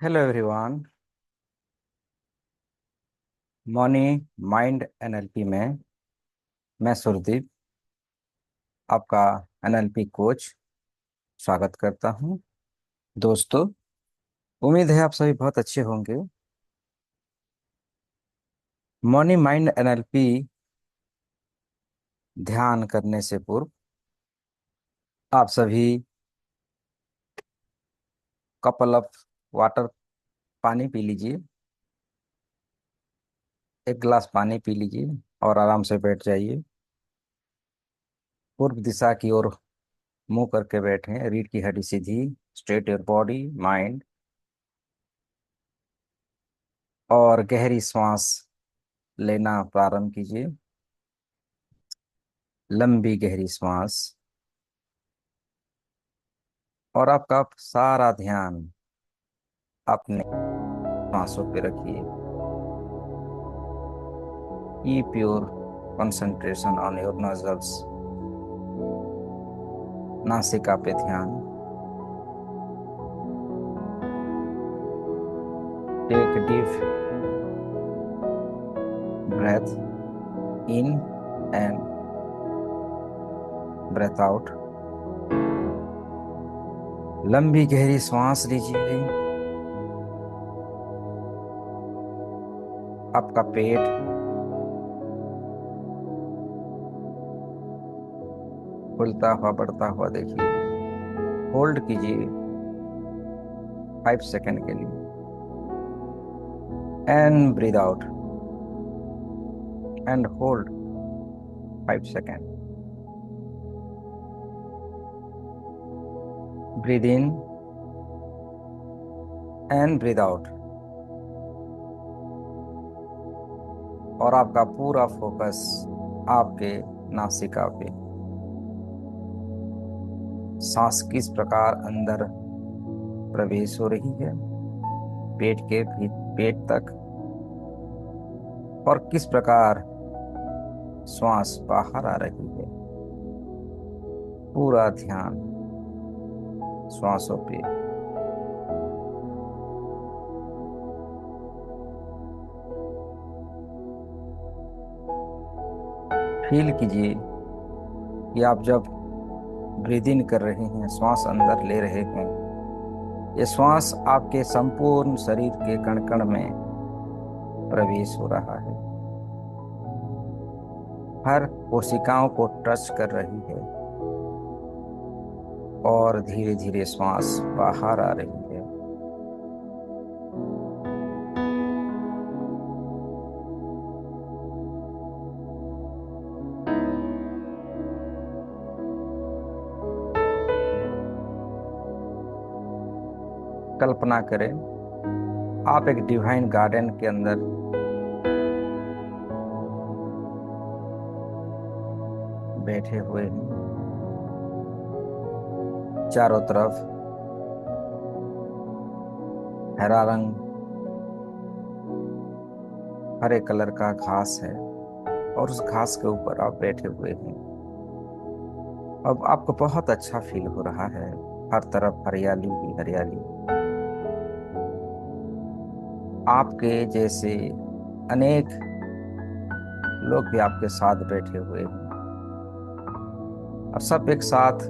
Hello everyone. Morny mind NLP में मैं सुरदीप, आपका एनएलपी कोच, स्वागत करता हूं। दोस्तों, उम्मीद है आप सभी बहुत अच्छे होंगे। मॉर्नी माइंड एनएलपी ध्यान करने से पूर्व आप सभी कपल ऑफ वाटर, पानी पी लीजिए। एक गिलास पानी पी लीजिए और आराम से बैठ जाइए। पूर्व दिशा की ओर मुंह करके बैठें। रीढ़ की हड्डी सीधी। Straight your body mind. और गहरी सांस लेना प्रारंभ कीजिए। लंबी गहरी सांस। और आपका सारा ध्यान अपने सांसों पे रखिए। Keep your concentration on your nozzles. नासिका पे ध्यान। Take deep breath in and breathe out. लंबी गहरी सांस लीजिए। आपका पेट खुलता हुआ बढ़ता हुआ देखिए। होल्ड कीजिए 5 सेकंड के लिए and breathe out and hold 5 second. Breathe in and breathe out. और आपका पूरा फोकस आपके नासिका पे। सांस किस प्रकार अंदर प्रवेश हो रही है पेट के भी पेट तक, और किस प्रकार श्वास बाहर आ रही है। पूरा ध्यान श्वासों पे। फील कीजिए कि आप जब ब्रीद इन कर रहे हैं, श्वास अंदर ले रहे हैं, ये श्वास आपके संपूर्ण शरीर के कण कण में प्रवेश हो रहा है। हर कोशिकाओं को टच कर रही है और धीरे धीरे श्वास बाहर आ रही है। कल्पना करें आप एक डिवाइन गार्डन के अंदर बैठे हुए हैं। चारों तरफ हरा रंग, हरे कलर का घास है और उस घास के ऊपर आप बैठे हुए हैं। अब आपको बहुत अच्छा फील हो रहा है। हर तरफ हरियाली ही हरियाली। आपके जैसे अनेक लोग भी आपके साथ बैठे हुए हैं और सब एक साथ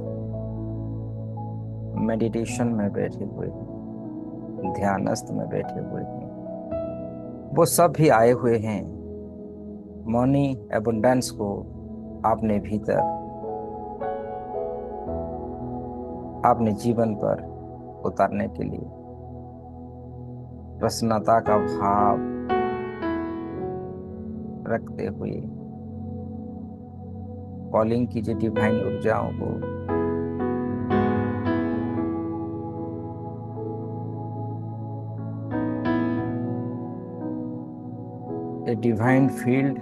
मेडिटेशन में बैठे हुए हैं, ध्यानस्थ में बैठे हुए हैं। वो सब भी आए हुए हैं मनी एबुंडेंस को आपने भीतर, आपने जीवन पर उतारने के लिए। प्रसन्नता का भाव रखते हुए कॉलिंग कीजिए डिवाइन ऊर्जाओं को। ये डिवाइन फील्ड,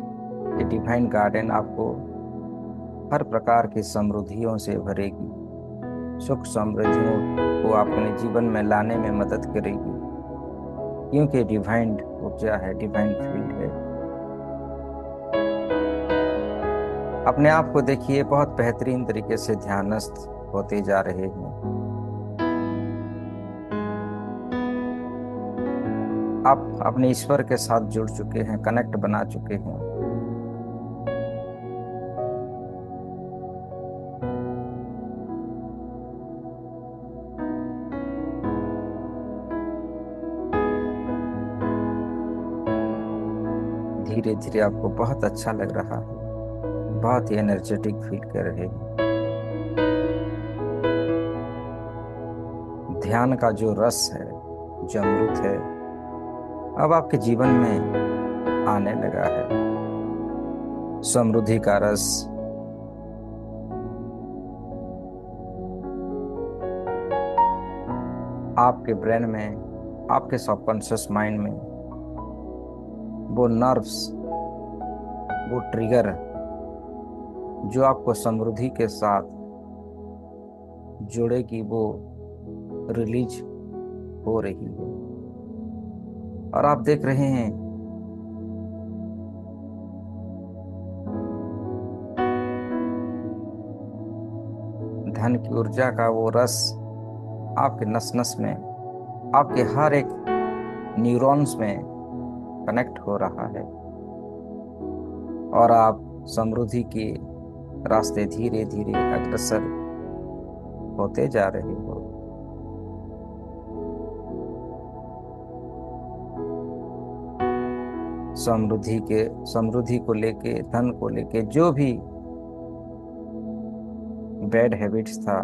ये डिवाइन गार्डन आपको हर प्रकार की समृद्धियों से भरेगी। सुख समृद्धियों को अपने जीवन में लाने में मदद करेगी, क्योंकि डिवाइन ऊर्जा है, डिवाइन फील्ड है। अपने आप को देखिए बहुत बेहतरीन तरीके से ध्यानस्थ होते जा रहे हैं। आप अपने ईश्वर के साथ जुड़ चुके हैं, कनेक्ट बना चुके हैं। धीरे धीरे आपको बहुत अच्छा लग रहा है, बहुत ही एनर्जेटिक फील कर रहे हैं। ध्यान का जो रस है, जो अमृत है, अब आपके जीवन में आने लगा है। समृद्धि का रस आपके ब्रेन में, आपके सबकॉन्शियस माइंड में वो नर्व्स, वो ट्रिगर जो आपको समृद्धि के साथ जोड़ेगी, वो रिलीज हो रही है। और आप देख रहे हैं धन की ऊर्जा का वो रस आपके नस नस में, आपके हर एक न्यूरॉन्स में कनेक्ट हो रहा है। और आप समृद्धि के रास्ते धीरे धीरे अग्रसर होते जा रहे हो। समृद्धि को लेके, धन को लेके जो भी बैड हैबिट्स था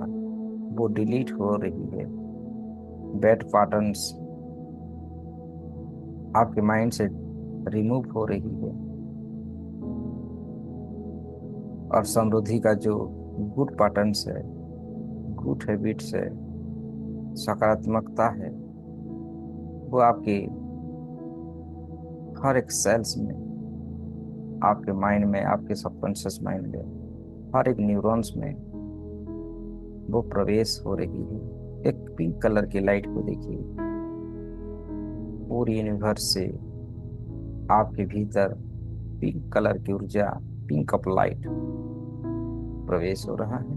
वो डिलीट हो रही है। बैड पैटर्न्स आपके माइंड से रिमूव हो रही है। और समृद्धि का जो गुड पैटर्न्स है, गुड हैबिट्स है, सकारात्मकता है, वो आपके हर एक सेल्स में, आपके माइंड में, आपके सबकॉन्शियस माइंड में, हर एक न्यूरॉन्स में वो प्रवेश हो रही है। एक पिंक कलर की लाइट को देखिए, पूरी यूनिवर्स से आपके भीतर पिंक कलर की ऊर्जा, पिंक ऑफ लाइट प्रवेश हो रहा है।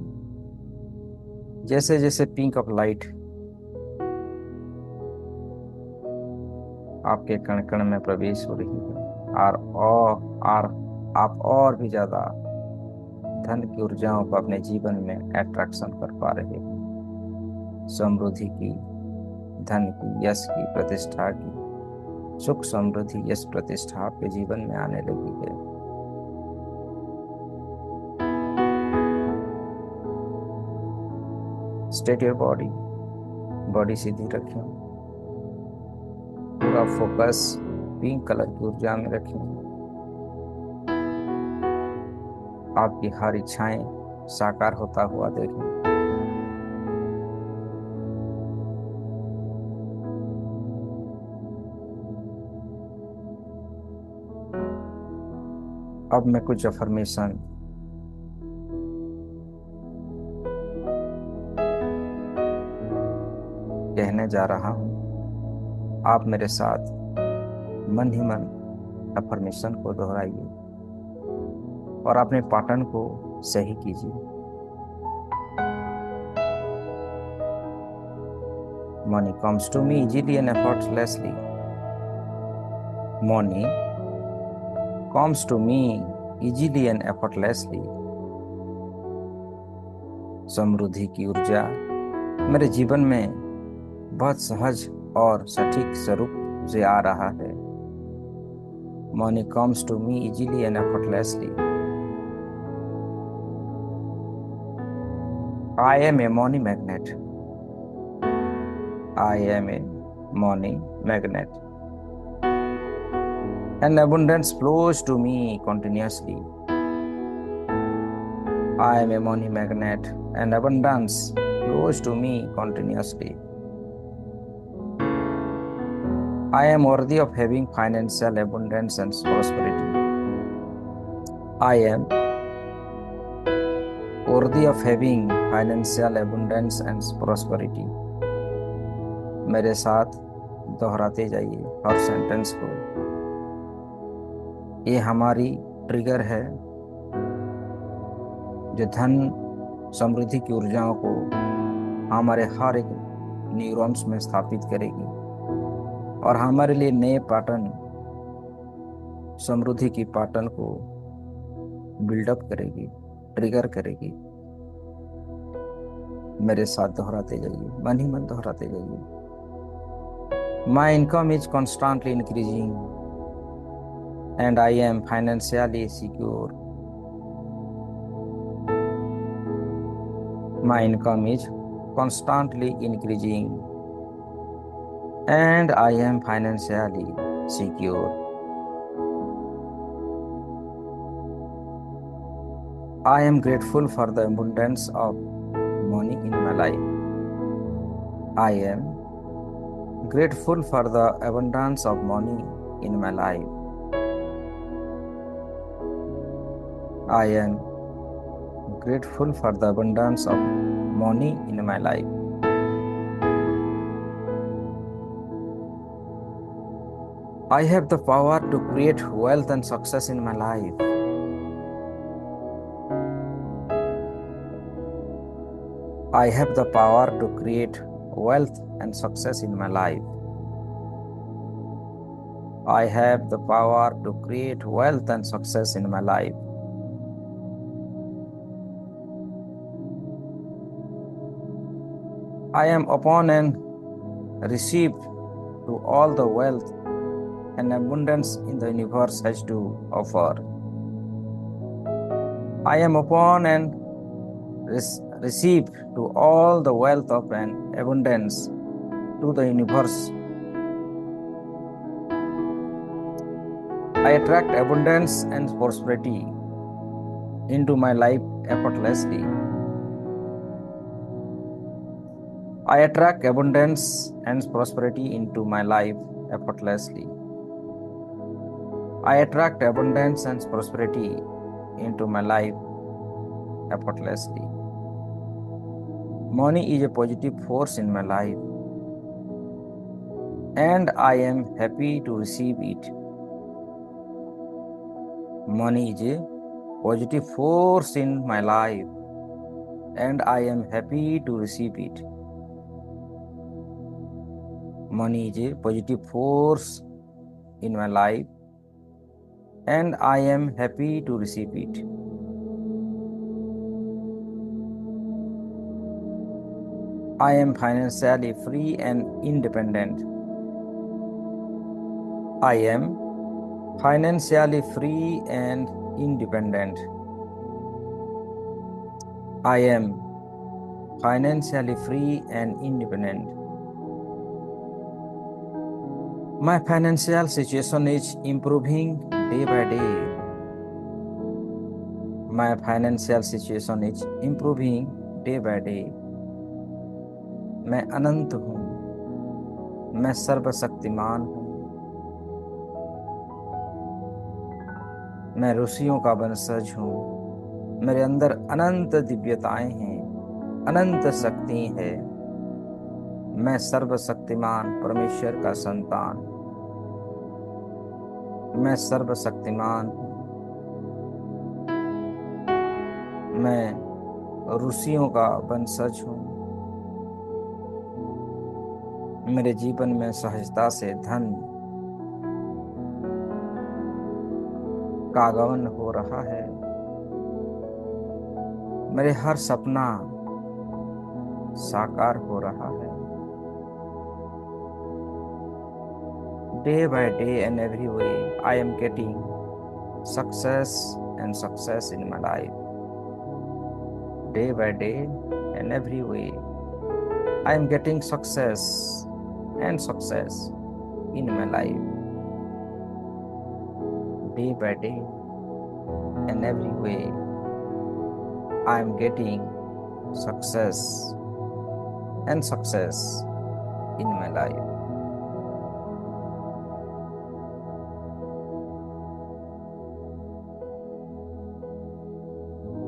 जैसे जैसे पिंक ऑफ लाइट आपके कण कण में प्रवेश हो रही है, और आप और भी ज्यादा धन की ऊर्जाओं को अपने जीवन में अट्रैक्शन कर पा रहे हैं। समृद्धि की, धन की, यश की, प्रतिष्ठा की, सुख समृद्धि यश प्रतिष्ठा आपके जीवन में आने लगी है। स्ट्रेट योर बॉडी, बॉडी सीधी रखें, पूरा फोकस पिंक कलर की ऊर्जा में रखें। आपकी हर इच्छाएं साकार होता हुआ देखें। अब मैं कुछ अफर्मेशन कहने जा रहा हूं। आप मेरे साथ मन ही मन अफर्मेशन को दोहराइए और अपने पैटर्न को सही कीजिए। Money comes to me easily and effortlessly. Money comes to me easily and effortlessly. समृद्धि की ऊर्जा मेरे जीवन में बहुत सहज और सटीक स्वरूप से आ रहा है। Money comes to me easily and effortlessly. I am a money magnet. I am a money magnet. And abundance flows to me continuously. I am a money magnet and abundance flows to me continuously. I am worthy of having financial abundance and prosperity. I am worthy of having financial abundance and prosperity. मेरे साथ दोहराते जाइए हर sentence को। ये हमारी trigger है जो धन समृद्धि की ऊर्जाओं को हमारे हर एक न्यूरॉन्स में स्थापित करेगी। और हमारे लिए नए पैटर्न, समृद्धि की पैटर्न को बिल्डअप करेगी, ट्रिगर करेगी। मेरे साथ दोहराते जाइए, मन ही मन दोहराते जाइए। My income is constantly increasing and I am financially secure. My income is constantly increasing and I am financially secure. I am grateful for the abundance of money in my life. I am grateful for the abundance of money in my life. I am grateful for the abundance of money in my life. I have the power to create wealth and success in my life. I have the power to create wealth and success in my life. I have the power to create wealth and success in my life. I am open and receive to all the wealth and abundance in the universe has to offer. I am open and receive to all the wealth of an abundance to the universe. I attract abundance and prosperity into my life effortlessly. I attract abundance and prosperity into my life effortlessly. I attract abundance and prosperity into my life effortlessly. Money is a positive force in my life, and I am happy to receive it. Money is a positive force in my life, and I am happy to receive it. Money is a positive force in my life, and I am happy to receive it. I am financially free and independent. I am financially free and independent. I am financially free and independent. My financial situation is improving day by day. My financial situation is improving day by day. मैं अनंत हूँ, मैं सर्वशक्तिमान हूँ, मैं ऋषियों का वंशज हूँ। मेरे अंदर अनंत दिव्यताएं हैं, अनंत शक्ति है। मैं सर्वशक्तिमान परमेश्वर का संतान, मैं सर्वशक्तिमान हूँ। मैं ऋषियों का वंशज हूँ। मेरे जीवन में सहजता से धन का आगमन हो रहा है। मेरे हर सपना साकार हो रहा है। Day by day and every way, I am getting success and success in my life. Day by day and every way, I am getting success and success in my life. Day by day and every way, I am getting success and success in my life.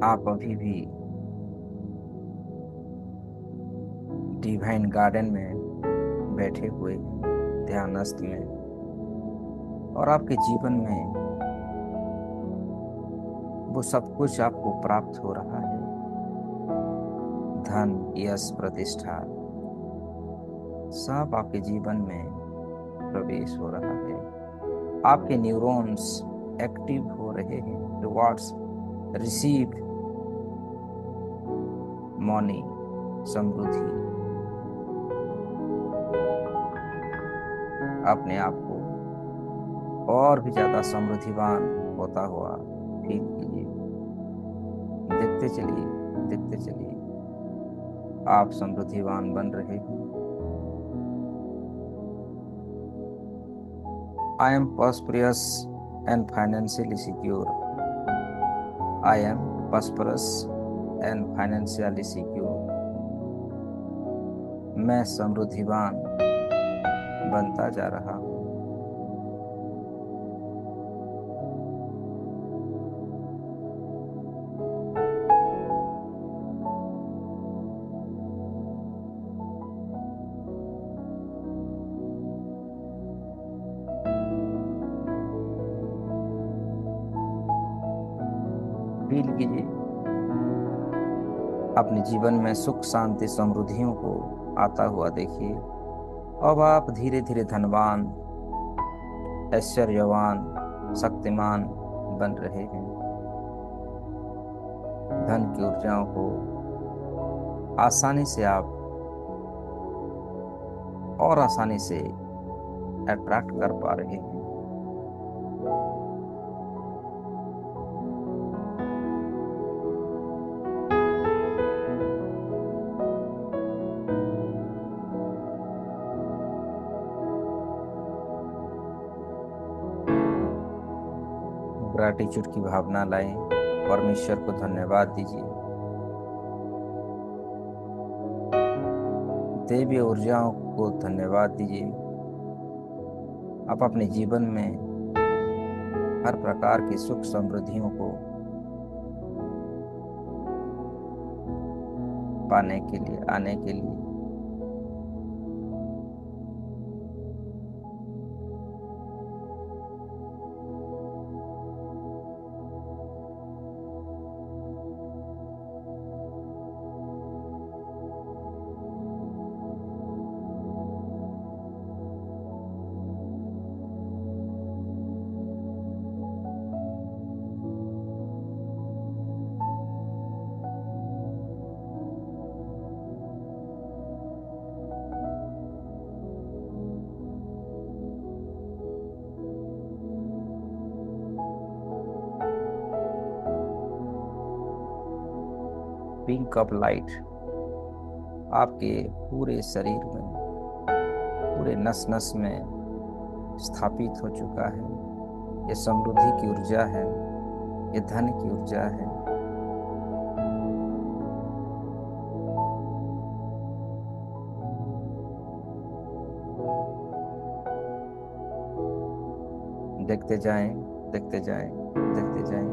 आप अभी भी divine garden में बैठे हुए हैं, ध्यानस्थ में, और आपके जीवन में वो सब कुछ आपको प्राप्त हो रहा है। धन, यश, प्रतिष्ठा सब आपके जीवन में प्रवेश हो रहा है। आपके न्यूरॉन्स एक्टिव हो रहे हैं। रिवॉर्ड्स रिसीव मनी, समृद्धि। अपने आप को और भी ज्यादा समृद्धिवान होता हुआ फील कीजिए। देखते चलिए, देखते चलिए, आप समृद्धिवान बन रहे हैं। I am prosperous and financially secure. I am prosperous and financially secure. मैं समृद्धिवान बनता जा रहा हूँ। फील कीजिए, अपने जीवन में सुख शांति समृद्धियों को आता हुआ देखिए। अब आप धीरे धीरे धनवान, ऐश्वर्यवान, शक्तिमान बन रहे हैं। धन की ऊर्जाओं को आसानी से आप और आसानी से अट्रैक्ट कर पा रहे हैं। ग्रैटिट्यूड की भावना लाएं, परमेश्वर को धन्यवाद दीजिए। दैवीय ऊर्जाओं को धन्यवाद दीजिए। आप अपने जीवन में हर प्रकार की सुख समृद्धियों को पाने के लिए, आने के लिए पिंक ऑफ लाइट आपके पूरे शरीर में, पूरे नस नस में स्थापित हो चुका है। ये समृद्धि की ऊर्जा है, ये धन की ऊर्जा है। देखते जाएं, देखते जाएं, देखते जाएं।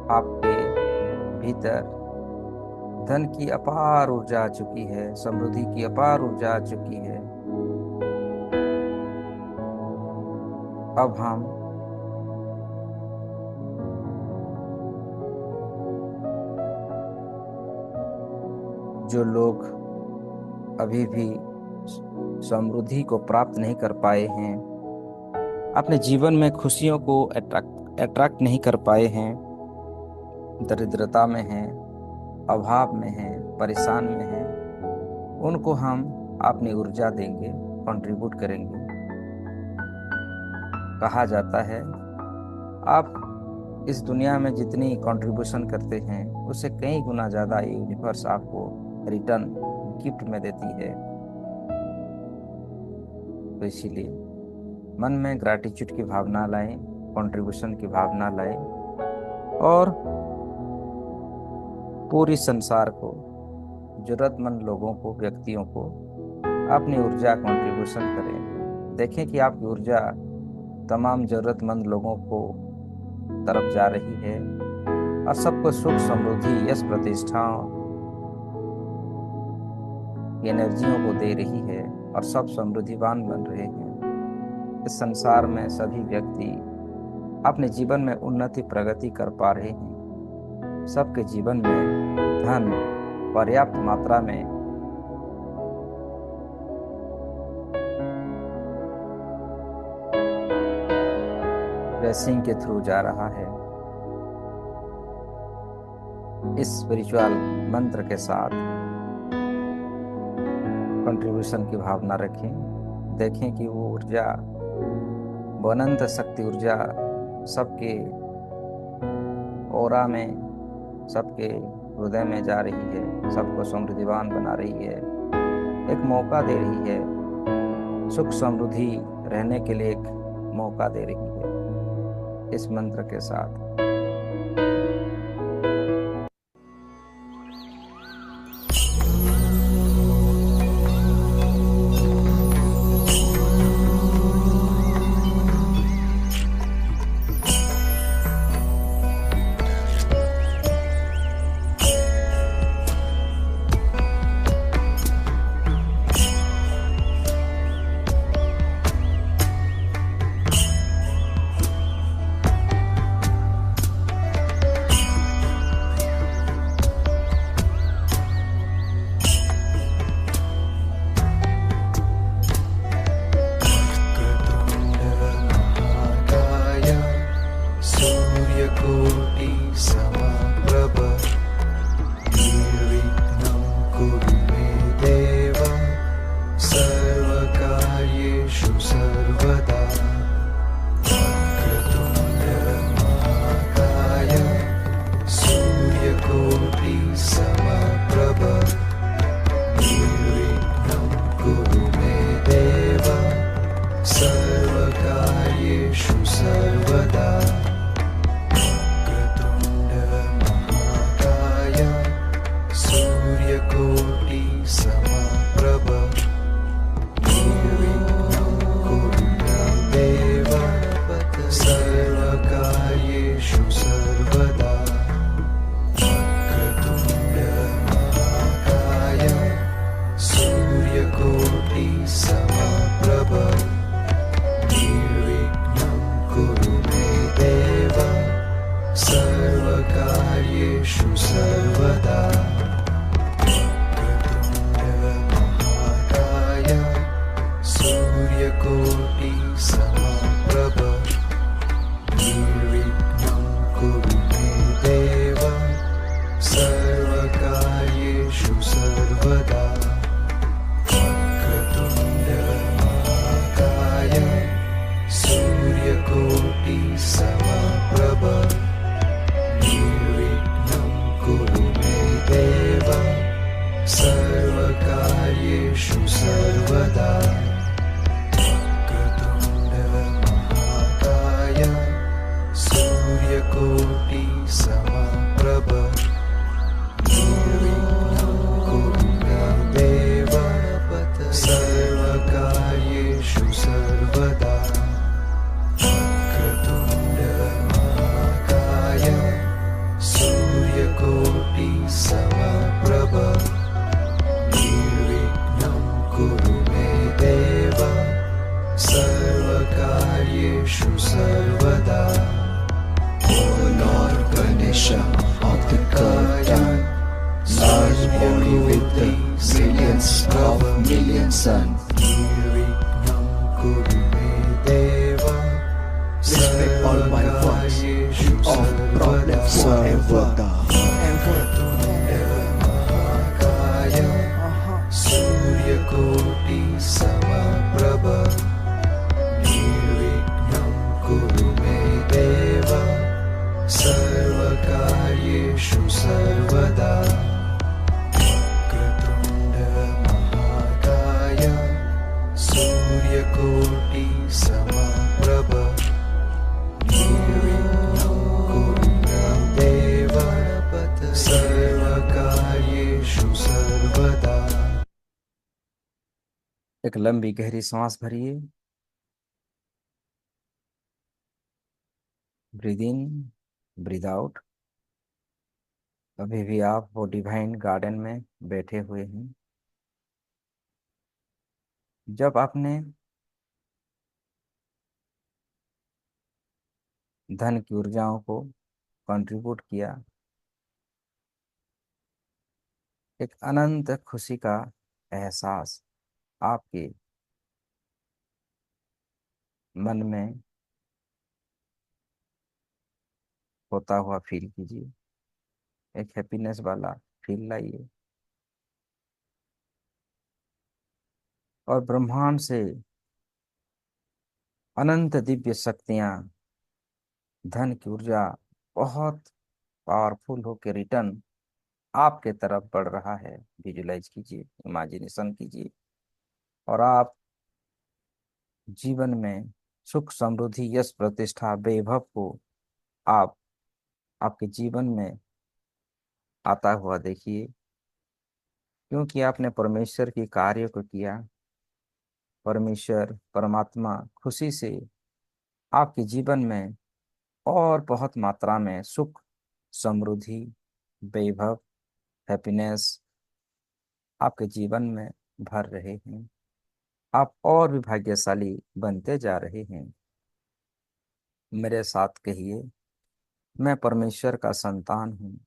आपके भीतर धन की अपार ऊर्जा आ चुकी है, समृद्धि की अपार ऊर्जा आ चुकी है। अब हम जो लोग अभी भी समृद्धि को प्राप्त नहीं कर पाए हैं, अपने जीवन में खुशियों को अट्रैक्ट नहीं कर पाए हैं, दरिद्रता में हैं, अभाव में हैं, परेशान में हैं, उनको हम अपनी ऊर्जा देंगे, कंट्रीब्यूट करेंगे। कहा जाता है आप इस दुनिया में जितनी कंट्रीब्यूशन करते हैं उससे कई गुना ज़्यादा ये यूनिवर्स आपको रिटर्न गिफ्ट में देती है। तो इसीलिए मन में ग्रैटिट्यूड की भावना लाएं, कंट्रीब्यूशन की भावना लाएं और पूरी संसार को, जरूरतमंद लोगों को, व्यक्तियों को अपनी ऊर्जा कंट्रीब्यूशन करें। देखें कि आपकी ऊर्जा तमाम जरूरतमंद लोगों को तरफ जा रही है और सबको सुख समृद्धि, यश, प्रतिष्ठा, एनर्जियों को दे रही है और सब समृद्धिवान बन रहे हैं। इस संसार में सभी व्यक्ति अपने जीवन में उन्नति प्रगति कर पा रहे हैं। सबके जीवन में धन पर्याप्त मात्रा में ब्लेसिंग के थ्रू जा रहा है। इस स्पिरिचुअल मंत्र के साथ कंट्रीब्यूशन की भावना रखें। देखें कि वो ऊर्जा, वो अनंत शक्ति ऊर्जा सबके ऑरा में, सबके हृदय में जा रही है, सबको समृद्धिवान बना रही है, एक मौका दे रही है, सुख समृद्धि रहने के लिए एक मौका दे रही है इस मंत्र के साथ। एक लंबी गहरी सांस भरिए। Breathe in, breathe out. अभी भी आप वो डिवाइन गार्डन में बैठे हुए हैं। जब आपने धन की ऊर्जाओं को कंट्रीब्यूट किया। एक अनंत खुशी का एहसास आपके मन में होता हुआ फील कीजिए। एक हैप्पीनेस वाला फील लाइए और ब्रह्मांड से अनंत दिव्य शक्तियां, धन की ऊर्जा बहुत पावरफुल होकर रिटर्न आपके तरफ बढ़ रहा है। विजुलाइज कीजिए, इमेजिनेशन कीजिए और आप जीवन में सुख समृद्धि यश प्रतिष्ठा वैभव को आप आपके जीवन में आता हुआ देखिए। क्योंकि आपने परमेश्वर के कार्य को किया, परमेश्वर परमात्मा खुशी से आपके जीवन में और बहुत मात्रा में सुख समृद्धि वैभव हैप्पीनेस आपके जीवन में भर रहे हैं। आप और भी भाग्यशाली बनते जा रहे हैं। मेरे साथ कहिए, मैं परमेश्वर का संतान हूँ,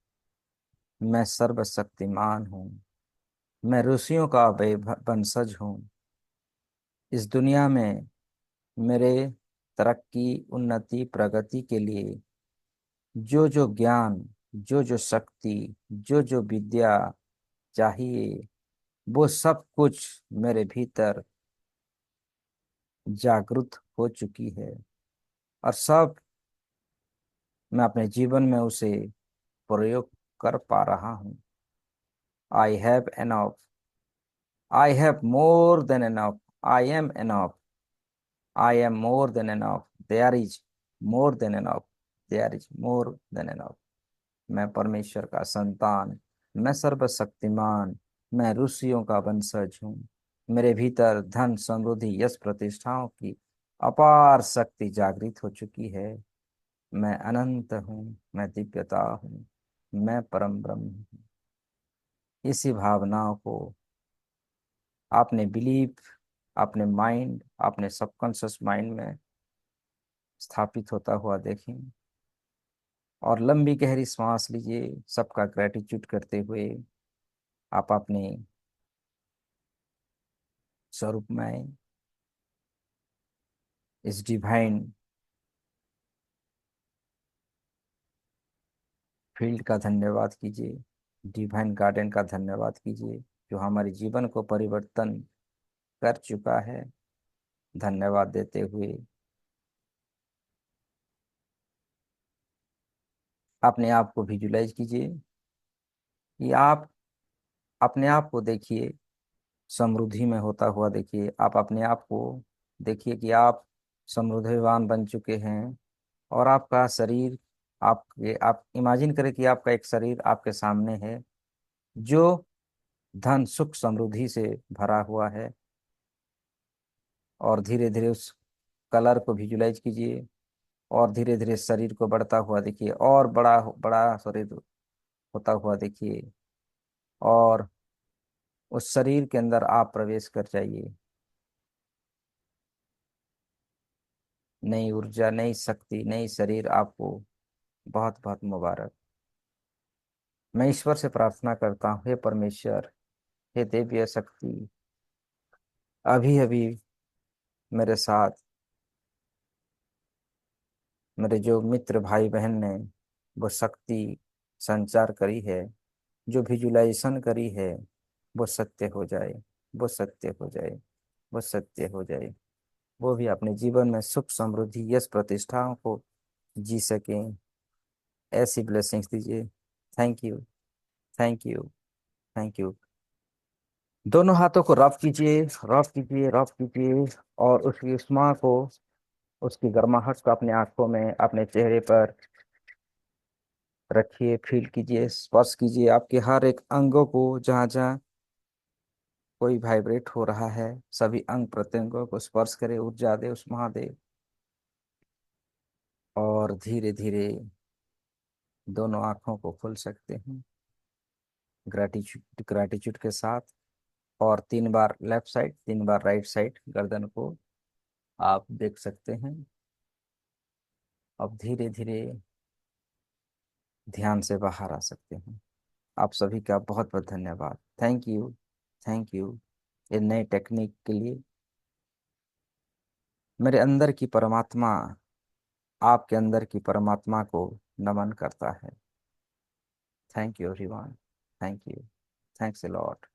मैं सर्वशक्तिमान हूँ, मैं ऋषियों का वंशज हूँ। इस दुनिया में मेरे तरक्की उन्नति प्रगति के लिए जो जो ज्ञान, जो जो शक्ति, जो जो विद्या चाहिए, वो सब कुछ मेरे भीतर जागृत हो चुकी है। और सब मैं अपने जीवन में उसे प्रयोग कर पा रहा हूँ। I have enough, I have more than enough, I am enough, I am more than enough, there is more than enough, there is more than enough. मैं परमेश्वर का संतान, मैं सर्वशक्तिमान, मैं ऋषियों का वंशज हूँ। मेरे भीतर धन समृद्धि यश प्रतिष्ठाओं की अपार शक्ति जागृत हो चुकी है। मैं अनंत हूँ, मैं दिव्यता हूँ, मैं परम ब्रह्म हूँ। इसी भावनाओं को आपने बिलीव, अपने माइंड, अपने सबकॉन्शियस माइंड में स्थापित होता हुआ देखें। और लंबी गहरी सांस लीजिए, सबका ग्रेटिट्यूड करते हुए आप अपने स्वरूप में आए। इस डिवाइन फील्ड का धन्यवाद कीजिए, डिवाइन गार्डन का धन्यवाद कीजिए, जो हमारे जीवन को परिवर्तन कर चुका है। धन्यवाद देते हुए अपने आप को विजुलाइज कीजिए कि आप अपने आप को देखिए, समृद्धि में होता हुआ देखिए। आप अपने आप को देखिए कि आप समृद्धिवान बन चुके हैं। और आपका शरीर, आप इमेजिन करें कि आपका एक शरीर आपके सामने है जो धन सुख समृद्धि से भरा हुआ है। और धीरे धीरे उस कलर को विजुलाइज कीजिए और धीरे धीरे शरीर को बढ़ता हुआ देखिए और बड़ा बड़ा शरीर होता हुआ देखिए। और उस शरीर के अंदर आप प्रवेश कर जाइए। नई ऊर्जा, नई शक्ति, नई शरीर आपको बहुत बहुत मुबारक। मैं ईश्वर से प्रार्थना करता हूँ, हे परमेश्वर, हे दिव्य शक्ति, अभी अभी मेरे साथ मेरे जो मित्र भाई बहन ने वो शक्ति संचार करी है, जो विजुलाइजेशन करी है, वो सत्य हो जाए, वो सत्य हो जाए, वो सत्य हो जाए। वो भी अपने जीवन में सुख समृद्धि यश प्रतिष्ठाओं को जी सकें। ऐसी ब्लेसिंग्स दीजिए। Thank you, thank you, thank you. दोनों हाथों को रब कीजिए, रब कीजिए, रब कीजिए। और उसकी उष्मा को, उसकी गर्माहट को अपने आंखों में, अपने चेहरे पर रखिए। फील कीजिए, स्पर्श कीजिए आपके हर एक अंगों को। जहाँ जहाँ कोई वाइब्रेट हो रहा है, सभी अंग प्रत्यंगों को स्पर्श करे, ऊर्जा दे, उष्मा दे। और धीरे धीरे दोनों आंखों को खोल सकते हैं ग्रेटिट्यूड, ग्रेटिट्यूड के साथ। और 3 बार लेफ्ट साइड, 3 बार राइट साइड गर्दन को आप देख सकते हैं। अब धीरे धीरे ध्यान से बाहर आ सकते हैं। आप सभी का बहुत बहुत धन्यवाद। Thank you. Thank you. ये नए टेक्निक के लिए मेरे अंदर की परमात्मा आपके अंदर की परमात्मा को नमन करता है। Thank you everyone. Thank you. Thanks a lot.